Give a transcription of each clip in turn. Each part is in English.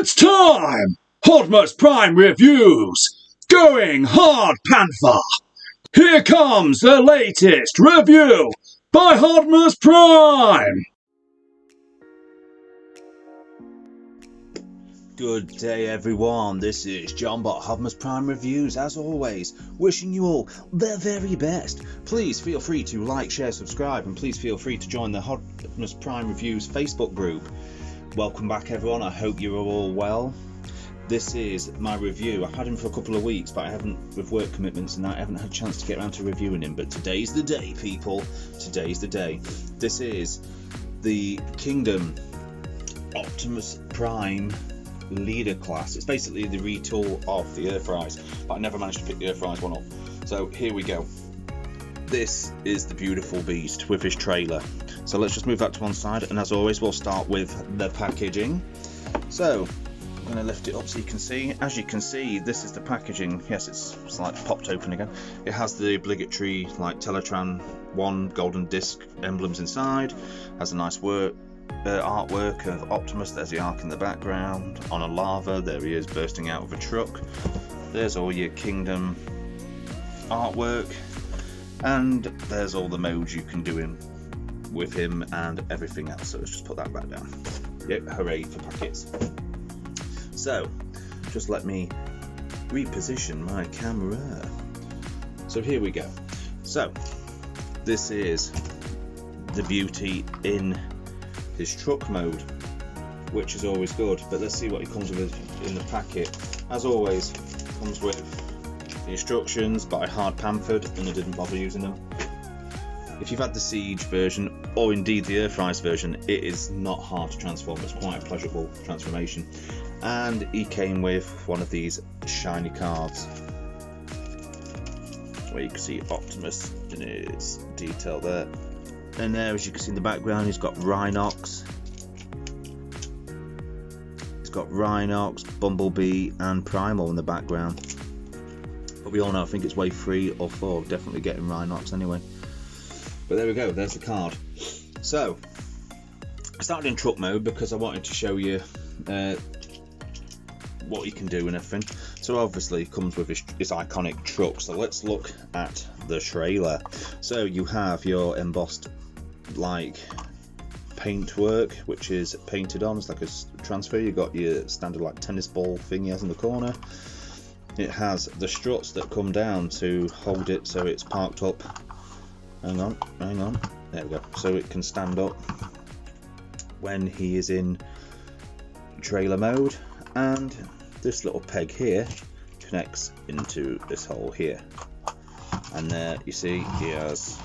It's time! Optimus Prime Reviews! Going hard, Panther! Here comes the latest review by Optimus Prime! Good day everyone, this is John Bot Optimus Prime Reviews, as always, wishing you all the very best. Please feel free to like, share, subscribe, and please feel free to join the Optimus Prime Reviews Facebook group. Welcome back everyone, I hope you're all well. This is my review. I've had him for a couple of weeks, but I haven't, with work commitments and that, I haven't had a chance to get around to reviewing him, but today's the day, people. Today's the day. This is the Kingdom Optimus Prime Leader class. It's basically the retool of the Earthrise, but I never managed to pick the Earthrise one up. So here we go. This is the beautiful beast with his trailer. So let's just move that to one side, and as always we'll start with the packaging. So I'm going to lift it up so you can see. As you can see, this is the packaging. Yes, it's slightly popped open again. It has the obligatory like Teletran 1 golden disc emblems inside. Has a nice artwork of Optimus. There's the Ark in the background on a lava. There he is bursting out of a truck. There's all your Kingdom artwork, and there's all the modes you can do with him and everything else. So let's just put that back down. Yep, hooray for packets. So just let me reposition my camera. So here we go. So this is the beauty in his truck mode, which is always good, but let's see what he comes with in the packet. As always, comes with the instructions, but I hard pampered and I didn't bother using them. If you've had the Siege version, or indeed the Earthrise version, it is not hard to transform. It's quite a pleasurable transformation. And he came with one of these shiny cards, where you can see Optimus in his detail there. And there, as you can see in the background, he's got Rhinox. He's got Rhinox, Bumblebee, and Primal in the background. But we all know, I think it's wave 3 or 4, definitely getting Rhinox anyway. But there we go, there's the card. So, I started in truck mode because I wanted to show you what you can do and everything. So obviously it comes with his iconic truck. So let's look at the trailer. So you have your embossed like paintwork, which is painted on. It's like a transfer. You got your standard like tennis ball thing he has in the corner. It has the struts that come down to hold it so it's parked up. Hang on, there we go. So it can stand up when he is in trailer mode, and this little peg here connects into this hole here, and there you see he has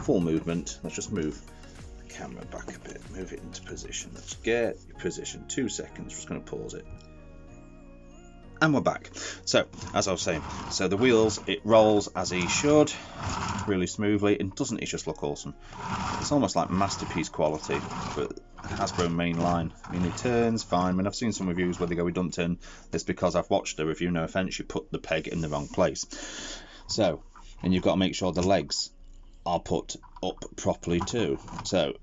full movement. Let's just move the camera back a bit, move it into position. Let's get your position, 2 seconds, just going to pause it, and we're back. So as I was saying, so the wheels, it rolls as he should, really smoothly, and doesn't it just look awesome? It's almost like masterpiece quality, but Hasbro main line. I mean, it turns fine. I mean, I've seen some reviews where they go, we don't turn this, because I've watched the review, no offense, you put the peg in the wrong place. So, and you've got to make sure the legs are put up properly too. So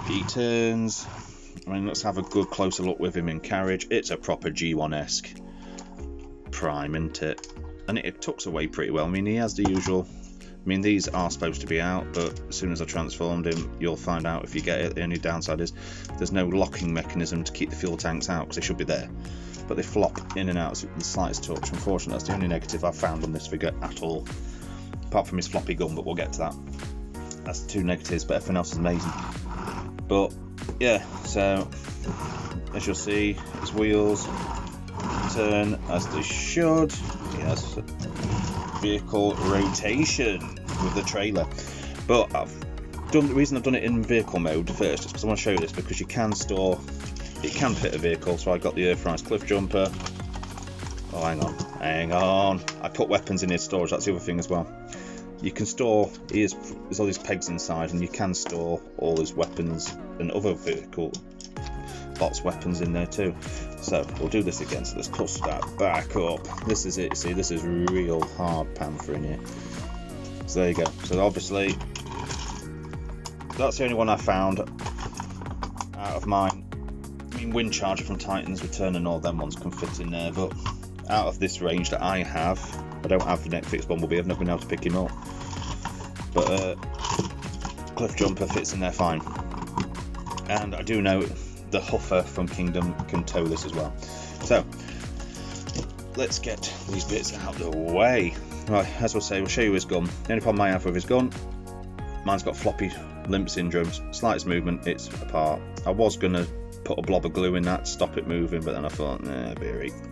he turns. I mean, let's have a good closer look with him in carriage. It's a proper G1-esque Prime, isn't it? And it tucks away pretty well. I mean, he has the usual. I mean, these are supposed to be out, but as soon as I transformed him, you'll find out if you get it. The only downside is there's no locking mechanism to keep the fuel tanks out, because they should be there, but they flop in and out with the slightest touch. Unfortunately, that's the only negative I've found on this figure at all, apart from his floppy gun, but we'll get to that. That's the two negatives, but everything else is amazing. But yeah, so as you'll see, his wheels turn as they should. He has vehicle rotation with the trailer, but the reason I've done it in vehicle mode first is because I want to show you this, because you can store, it can fit a vehicle. So I got the Earthrise cliff jumper. Oh, hang on, I put weapons in his storage, that's the other thing as well. You can store, there's all these pegs inside, and you can store all his weapons and other vehicle lots of weapons in there too. So we'll do this again. So let's push that back up. This is it. See, this is real hard panther in here. So there you go. So obviously that's the only one I found out of mine. I mean, Wind Charger from Titan's Return and all them ones can fit in there, but out of this range that I don't have the Netflix Bumblebee. I've never been able to pick him up, but Cliff Jumper fits in there fine. And I do know the Huffer from Kingdom can tow this as well. So let's get these bits out of the way. Right, as we'll say, we'll show you his gun. The only problem I have with his gun, mine's got floppy limb syndrome. Slightest movement, it's apart. I was going to put a blob of glue in that to stop it moving, but then I thought, nah,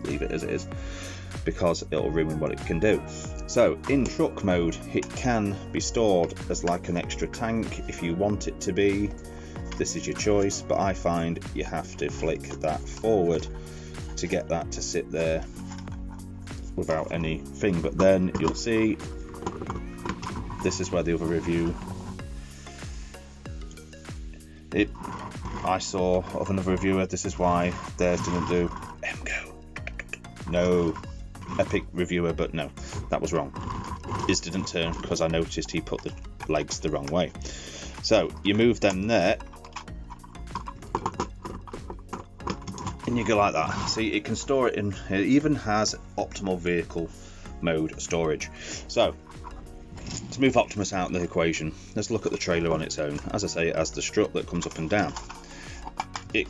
leave it as it is, because it'll ruin what it can do. So in truck mode, it can be stored as like an extra tank if you want it to be. This is your choice, but I find you have to flick that forward to get that to sit there without anything. But then you'll see, this is where the other review, I saw of another reviewer, this is why theirs didn't do MGO. No, epic reviewer, but no, that was wrong. His didn't turn because I noticed he put the legs the wrong way. So you move them there, and you go like that. See, it can store it in, it even has optimal vehicle mode storage. So to move Optimus out of the equation, let's look at the trailer on its own. As I say, it has the strut that comes up and down. It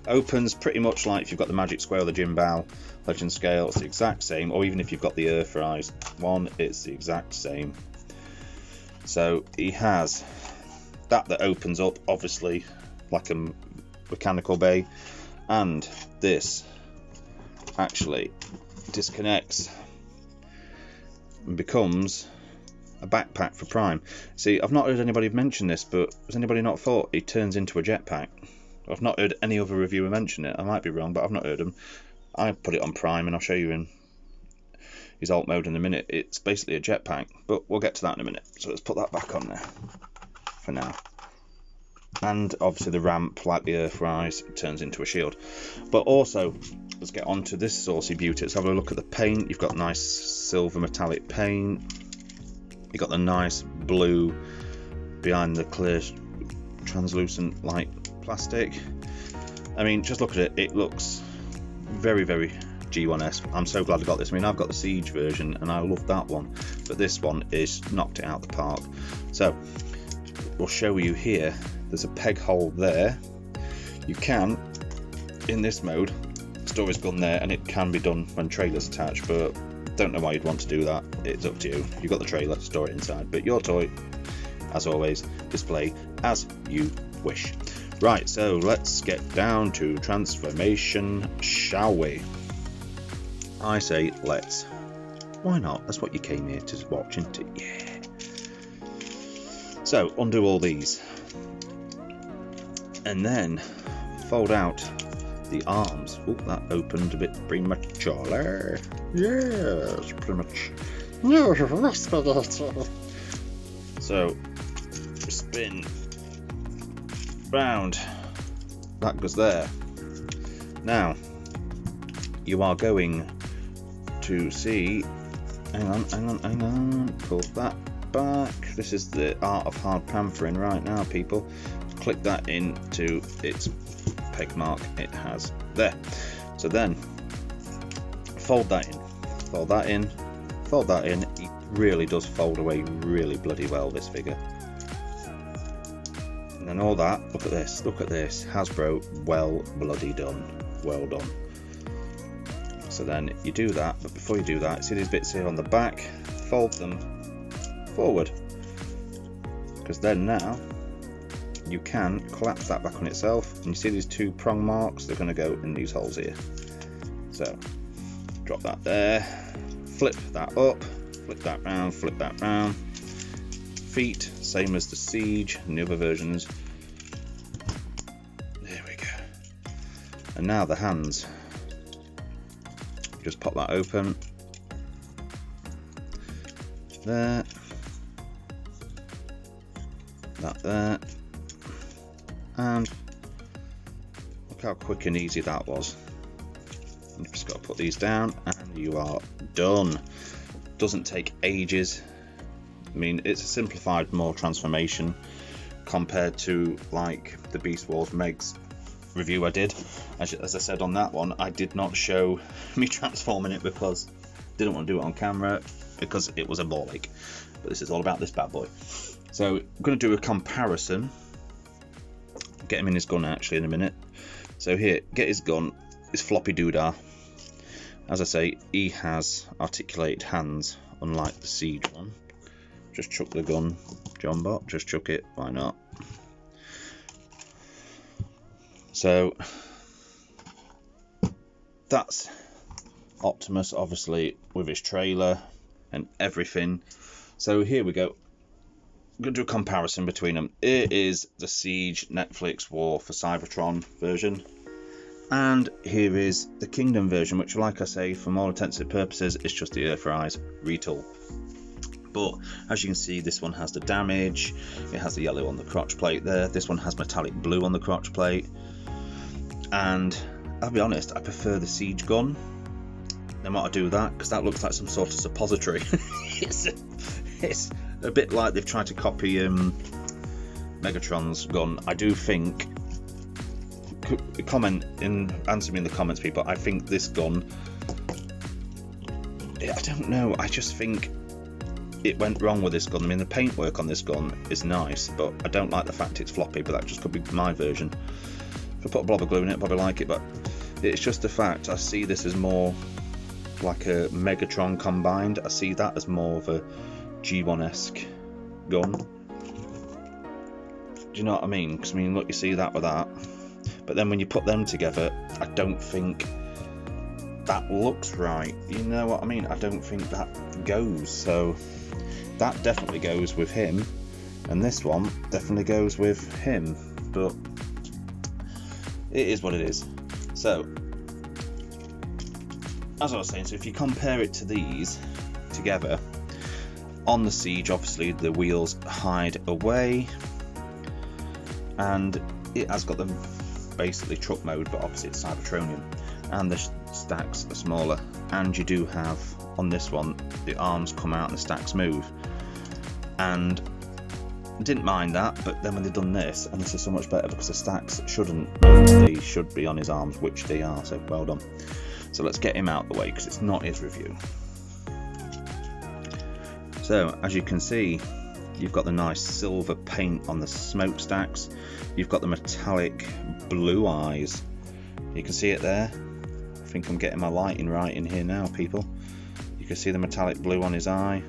opens pretty much like if you've got the Magic Square or the Jimbao Legend Scale, it's the exact same, or even if you've got the Earthrise one, it's the exact same. So he has that opens up, obviously, like a mechanical bay, and this actually disconnects and becomes a backpack for Prime. See, I've not heard anybody mention this, but has anybody not thought it turns into a jetpack? I've not heard any other reviewer mention it. I might be wrong, but I've not heard them. I put it on Prime, and I'll show you in his alt mode in a minute. It's basically a jetpack, but we'll get to that in a minute. So let's put that back on there for now. And obviously the ramp, like the Earthrise, turns into a shield. But also, let's get on to this saucy beauty. Let's have a look at the paint. You've got nice silver metallic paint. You've got the nice blue behind the clear translucent like plastic. I mean, just look at it. It looks very, very G1-esque. I'm so glad I got this. I mean, I've got the Siege version and I love that one, but this one is knocked it out the park. So we'll show you here. There's a peg hole there. You can, in this mode, store his gun there, and it can be done when trailers attached, but don't know why you'd want to do that. It's up to you. You've got the trailer, store it inside, but your toy, as always, display as you wish. Right, so let's get down to transformation, shall we? I say let's. Why not? That's what you came here to watch, isn't it? Yeah. So undo all these, and then fold out the arms. Oh, that opened a bit prematurely. Yes, premature. So spin round. That goes there. Now you are going to see. Hang on. Pull that back. This is the art of hard panthering right now, people. Click that into its peg mark it has there. So then fold that in. It really does fold away really bloody well, this figure. And then all that, look at this, Hasbro, well bloody done, well done. So then you do that, but before you do that, see these bits here on the back, fold them forward, because then now you can collapse that back on itself, and you see these two prong marks, they're going to go in these holes here. So drop that there, flip that up, flip that round, feet, same as the Siege and the other versions. There we go. And now the hands, just pop that open, there, that there, and look how quick and easy that was. You've just got to put these down and you are done. Doesn't take ages. I mean, it's a simplified more transformation compared to like the Beast Wars Megs review I did, as I said on that one, I did not show me transforming it because I didn't want to do it on camera because it was a ball ache. But this is all about this bad boy. So I'm going to do a comparison. Get him in his gun actually in a minute. So here, get his gun, his floppy doodah. As I say, he has articulated hands, unlike the Siege one. Just chuck the gun, John Bot, just chuck it, why not? So that's Optimus, obviously, with his trailer and everything. So here we go. I'm going to do a comparison between them. Here is the Siege Netflix War for Cybertron version. And here is the Kingdom version, which, like I say, for all intents and purposes, is just the Earthrise retool. But as you can see, this one has the damage. It has the yellow on the crotch plate there. This one has metallic blue on the crotch plate. And I'll be honest, I prefer the Siege gun. Then what I do with that, because that looks like some sort of suppository. it's a bit like they've tried to copy Megatron's gun. I do think, comment in, answer me in the comments, people. I think this gun, I don't know, I just think it went wrong with this gun. I mean, the paintwork on this gun is nice, but I don't like the fact it's floppy, but that just could be my version. If I put a blob of glue in it, I'd probably like it, but it's just the fact I see this as more like a Megatron combined. I see that as more of a G1-esque gun. Do you know what I mean? Because I mean, look, you see that with that, but then when you put them together, I don't think that looks right. You know what I mean? I don't think that goes. So that definitely goes with him, and this one definitely goes with him. But it is what it is. So as I was saying, so if you compare it to these together, on the Siege, obviously the wheels hide away, and it has got the basically truck mode, but obviously it's Cybertronian, and the stacks are smaller, and you do have on this one the arms come out and the stacks move, and I didn't mind that. But then when they've done this, and this is so much better because the stacks shouldn't move, they should be on his arms, which they are, so well done. So let's get him out of the way because it's not his review. So as you can see, you've got the nice silver paint on the smokestacks. You've got the metallic blue eyes. You can see it there. I think I'm getting my lighting right in here now, people. You can see the metallic blue on his eye.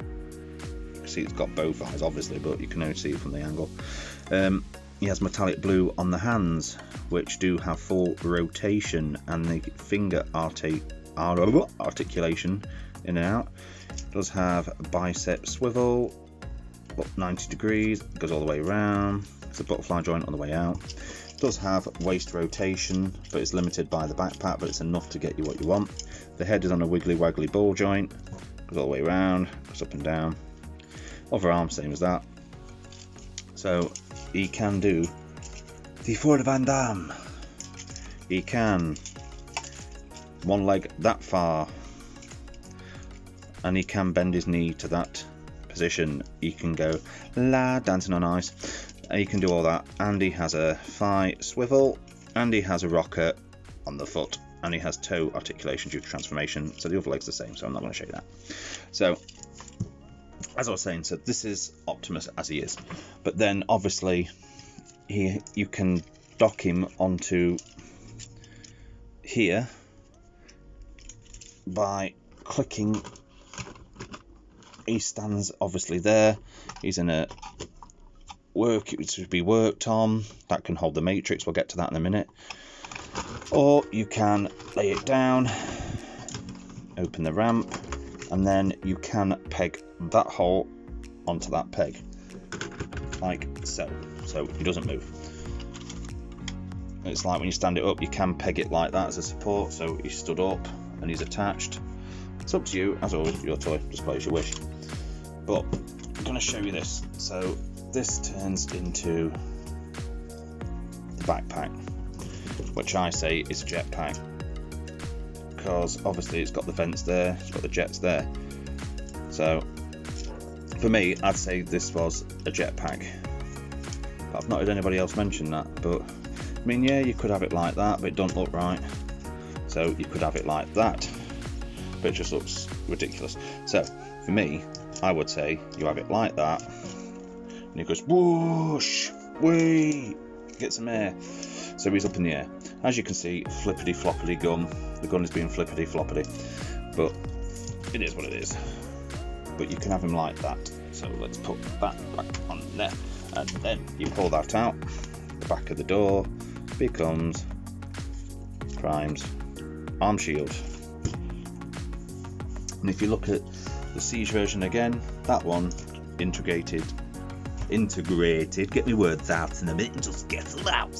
You can see it's got both eyes, obviously, but you can only see it from the angle. He has metallic blue on the hands, which do have full rotation, and the finger articulation in and out. It does have a bicep swivel, up 90 degrees, goes all the way around. It's a butterfly joint on the way out. It does have waist rotation, but it's limited by the backpack, but it's enough to get you what you want. The head is on a wiggly waggly ball joint, goes all the way around, goes up and down. Other arm, same as that. So he can do the Ford Van Damme. He can one leg that far, and he can bend his knee to that position. He can go la dancing on ice. He can do all that, and he has a thigh swivel, and he has a rocker on the foot, and he has toe articulation due to transformation. So the other leg's the same, so I'm not going to show you that. So as I was saying, so this is Optimus as he is, but then obviously you can dock him onto here by clicking. He stands obviously there. He's in a work to be worked on. That can hold the matrix. We'll get to that in a minute. Or you can lay it down, open the ramp, and then you can peg that hole onto that peg, like so. So he doesn't move. It's like when you stand it up, you can peg it like that as a support. So he's stood up and he's attached. It's up to you, as always, your toy, just play as you wish. But I'm going to show you this. So this turns into the backpack, which I say is a jetpack, because obviously it's got the vents there, it's got the jets there. So for me, I'd say this was a jetpack. I've not heard anybody else mention that, but I mean, yeah, you could have it like that, but it don't look right. So you could have it like that, but it just looks ridiculous. So for me, I would say you have it like that, and he goes whoosh, whee, get some air. So he's up in the air. As you can see, flippity floppity gun. The gun is being flippity floppity, but it is what it is. But you can have him like that. So let's put that back on there, and then you pull that out. The back of the door becomes Prime's arm shield. And if you look at the Siege version again, that one integrated, get me words out in a minute and just get them out.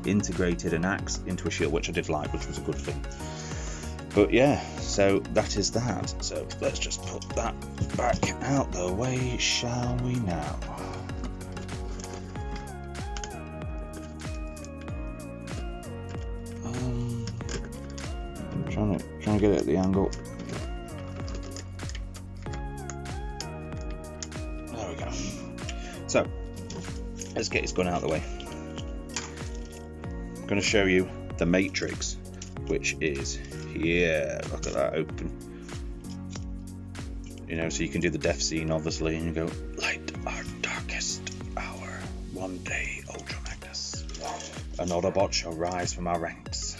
Integrated an axe into a shield, which I did like, which was a good thing. But yeah, so that is that. So let's just put that back out the way, shall we now? Trying to get it at the angle. There we go. So let's get his gun out of the way. I'm going to show you the matrix, which is here. Look at that open. You know, so you can do the death scene, obviously, and you go, light our darkest hour. One day, Ultra Magnus, an Autobot shall rise from our ranks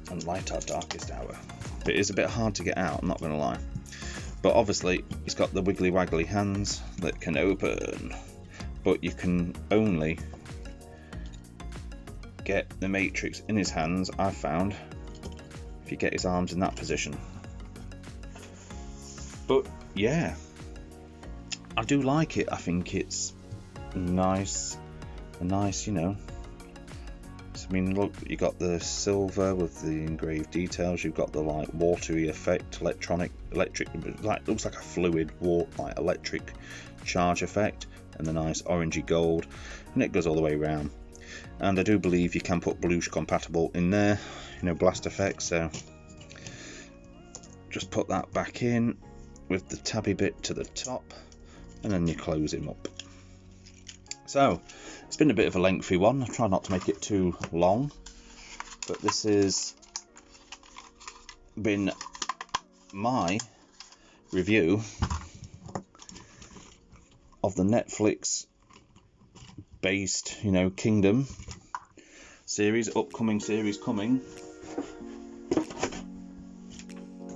and light our darkest hour. It is a bit hard to get out, I'm not going to lie. But obviously, he's got the wiggly waggly hands that can open. But you can only get the matrix in his hands, I've found, if you get his arms in that position. But yeah, I do like it. I think it's nice, you know. I mean, look, you got the silver with the engraved details. You've got the like watery effect, electric, like looks like a fluid, like electric charge effect, and the nice orangey gold, and it goes all the way around. And I do believe you can put Blues compatible in there, you know, blast effects. So just put that back in with the tabby bit to the top, and then you close him up. So it's been a bit of a lengthy one. I try not to make it too long, but this has been my review of the Netflix based, you know, Kingdom series, upcoming series coming.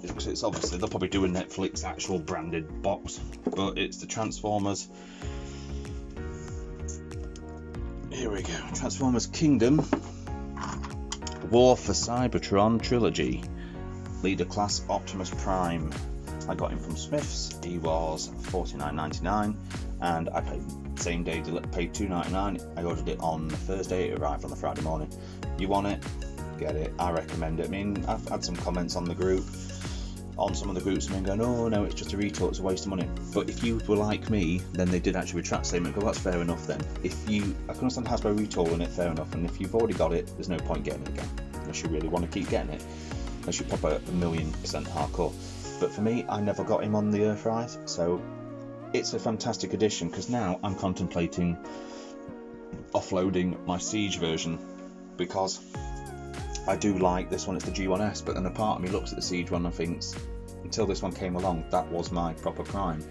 It's obviously, they'll probably do a Netflix actual branded box, but it's the Transformers. Here we go. Transformers Kingdom War for Cybertron Trilogy. Leader class Optimus Prime. I got him from Smith's. He was $49.99, and I paid same day, paid $2.99. I ordered it on Thursday. It arrived on the Friday morning. You want it? Get it. I recommend it. I mean, I've had some comments on the group, on some of the groups, and going, oh no, it's just a retail, it's a waste of money. But if you were like me, then they did actually retract statement. Go, that's fair enough then. If you, I can understand Hasbro retailing it, fair enough. And if you've already got it, there's no point getting it again, unless you really want to keep getting it, unless you pop a 1,000,000% hardcore. But for me, I never got him on the Earthrise, so it's a fantastic addition, because now I'm contemplating offloading my Siege version, because I do like this one. It's the G1S, but then a part of me looks at the Siege one and thinks, until this one came along, that was my proper Prime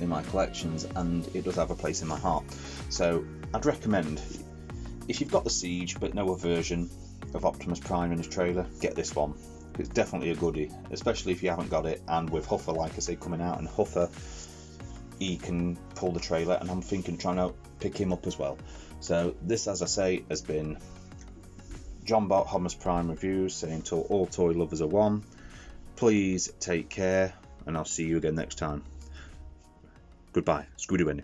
in my collections, and it does have a place in my heart. So I'd recommend, if you've got the Siege but no version of Optimus Prime in his trailer, get this one. It's definitely a goodie, especially if you haven't got it. And with Huffer, like I say, coming out, and Huffer, he can pull the trailer, and I'm thinking trying to pick him up as well. So this, as I say, has been John Bot Optimus Prime Reviews, saying to all toy lovers are one. Please take care, and I'll see you again next time. Goodbye. Scooty Wendy.